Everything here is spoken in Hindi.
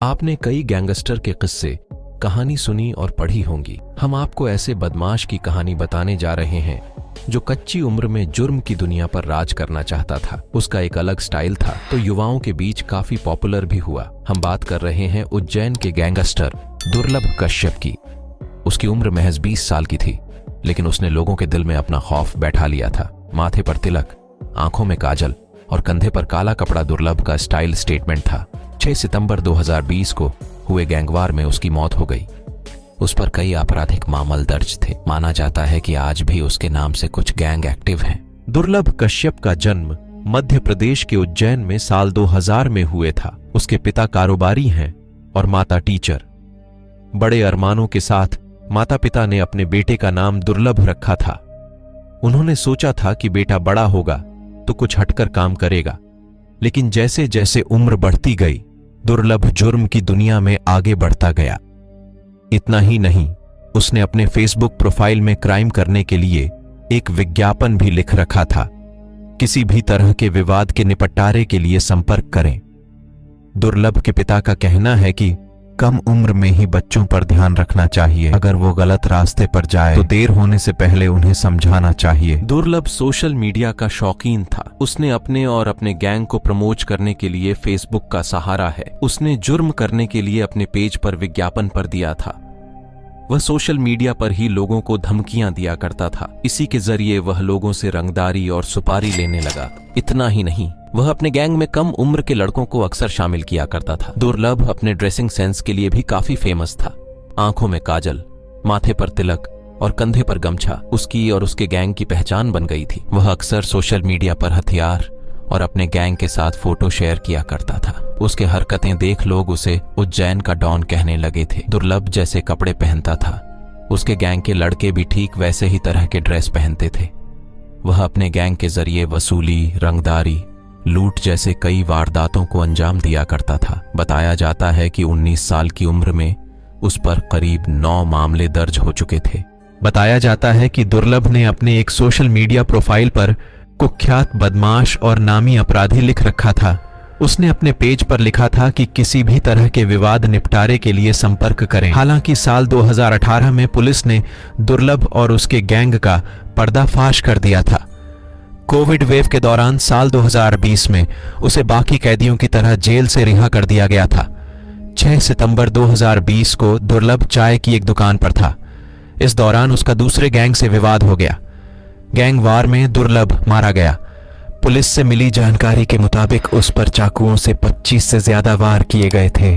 आपने कई गैंगस्टर के किस्से कहानी सुनी और पढ़ी होंगी। हम आपको ऐसे बदमाश की कहानी बताने जा रहे हैं जो कच्ची उम्र में जुर्म की दुनिया पर राज करना चाहता था। उसका एक अलग स्टाइल था तो युवाओं के बीच काफी पॉपुलर भी हुआ। हम बात कर रहे हैं उज्जैन के गैंगस्टर दुर्लभ कश्यप की। उसकी उम्र महज 20 साल की थी, लेकिन उसने लोगों के दिल में अपना खौफ बैठा लिया था। माथे पर तिलक, आंखों में काजल और कंधे पर काला कपड़ा दुर्लभ का स्टाइल स्टेटमेंट था। 6 सितंबर 2020 को हुए गैंगवार में उसकी मौत हो गई। उस पर कई आपराधिक मामले दर्ज थे। माना जाता है कि आज भी उसके नाम से कुछ गैंग एक्टिव हैं। दुर्लभ कश्यप का जन्म मध्य प्रदेश के उज्जैन में साल 2000 में हुए था। उसके पिता कारोबारी हैं और माता टीचर। बड़े अरमानों के साथ माता पिता ने अपने बेटे का नाम दुर्लभ रखा था। उन्होंने सोचा था कि बेटा बड़ा होगा तो कुछ हटकर काम करेगा, लेकिन जैसे जैसे उम्र बढ़ती गई दुर्लभ जुर्म की दुनिया में आगे बढ़ता गया। इतना ही नहीं, उसने अपने फेसबुक प्रोफाइल में क्राइम करने के लिए एक विज्ञापन भी लिख रखा था, किसी भी तरह के विवाद के निपटारे के लिए संपर्क करें। दुर्लभ के पिता का कहना है कि कम उम्र में ही बच्चों पर ध्यान रखना चाहिए। अगर वो गलत रास्ते पर जाए तो देर होने से पहले उन्हें समझाना चाहिए। दुर्लभ सोशल मीडिया का शौकीन था। उसने अपने और अपने गैंग को प्रमोट करने के लिए फेसबुक का सहारा है। उसने जुर्म करने के लिए अपने पेज पर विज्ञापन पर दिया था। वह सोशल मीडिया पर ही लोगों को धमकियां दिया करता था। इसी के जरिए वह लोगों से रंगदारी और सुपारी लेने लगा। इतना ही नहीं, वह अपने गैंग में कम उम्र के लड़कों को अक्सर शामिल किया करता था। दुर्लभ अपने ड्रेसिंग सेंस के लिए भी काफी फेमस था। आंखों में काजल, माथे पर तिलक और कंधे पर गमछा उसकी और उसके गैंग की पहचान बन गई थी। वह अक्सर सोशल मीडिया पर हथियार और अपने गैंग के साथ फोटो शेयर किया करता था। उसके हरकतें देख लोग उसे उज्जैन का डॉन कहने लगे थे। दुर्लभ जैसे कपड़े पहनता था, उसके गैंग के लड़के भी ठीक वैसे ही तरह के ड्रेस पहनते थे। वह अपने गैंग के जरिए वसूली, रंगदारी, लूट जैसे कई वारदातों को अंजाम दिया करता था। बताया जाता है कि 19 साल की उम्र में उस पर करीब 9 मामले दर्ज हो चुके थे। बताया जाता है कि दुर्लभ ने अपने एक सोशल मीडिया प्रोफाइल पर कुख्यात बदमाश और नामी अपराधी लिख रखा था। उसने अपने पेज पर लिखा था कि किसी भी तरह के विवाद निपटारे के लिए संपर्क करें। हालांकि साल 2018 में पुलिस ने दुर्लभ और उसके गैंग का पर्दाफाश कर दिया था। कोविड वेव के दौरान साल 2020 में उसे बाकी कैदियों की तरह जेल से रिहा कर दिया गया था। 6 सितंबर 2020 को दुर्लभ चाय की एक दुकान पर था। इस दौरान उसका दूसरे गैंग से विवाद हो गया। गैंग वार में दुर्लभ मारा गया। पुलिस से मिली जानकारी के मुताबिक उस पर चाकुओं से 25 से ज्यादा वार किए गए थे।